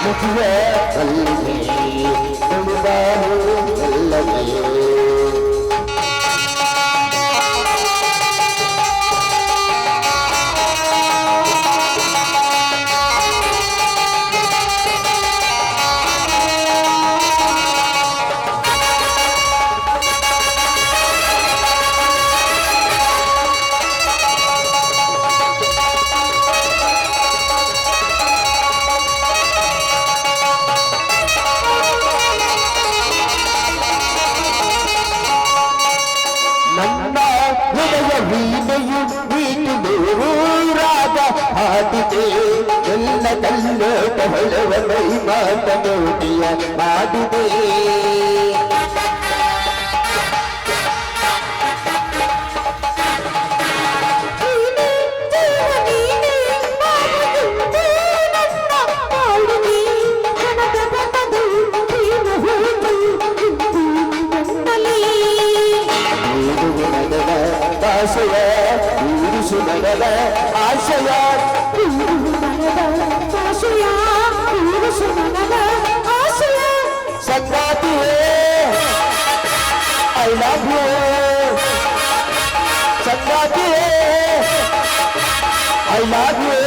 ಮದುವೆ ಅಲ್ಲಿಗೆ ತುಳಿದಾರು ಅಲ್ಲವೇ ವೀಣೆಯು ವೀಣೆಯು ರಾಗ ಹಾಡಿದೆ ಎಲ್ಲ ಕಲ್ಲೋಟ ಹೊಳವ ಮೈ ಮಾತನೋಟಿಯ ಮಾಡಿದೆ ಆಶಯ ಊರಿಸು ಮನದ ಆಶಯ ಸಂಗಾತಿಯೇ ಐ ಲವ್ ಯು ಸಂಗಾತಿಯೇ ಐ ಲವ್ ಯು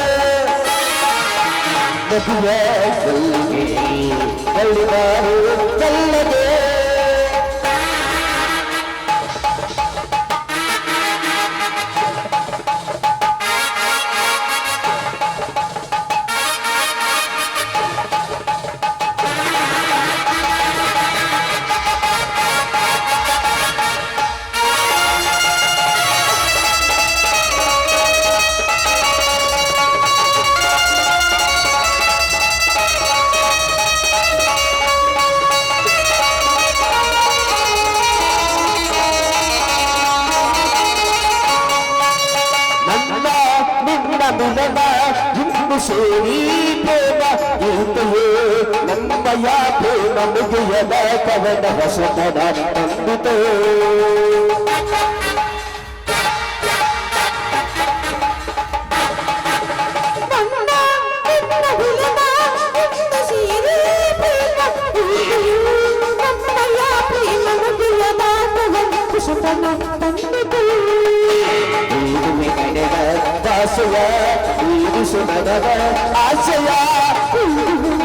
ಮದುವೆ ಕಲ್ಲಿಗೆ ಕಲ್ಲಗೆ ಮಿಲನ ಇಂದು ಸೇರಿ ಪ್ರೇಮ ಗೀತೆಯೇ ನಮ್ಮಯ ಪ್ರೇಮ ಮುಗಿಯದ ಕವನ ಹೊಸತನ ತಂದಿತು ಆಶಯ ಊರಿಸು ಮನದ ಆಶಯ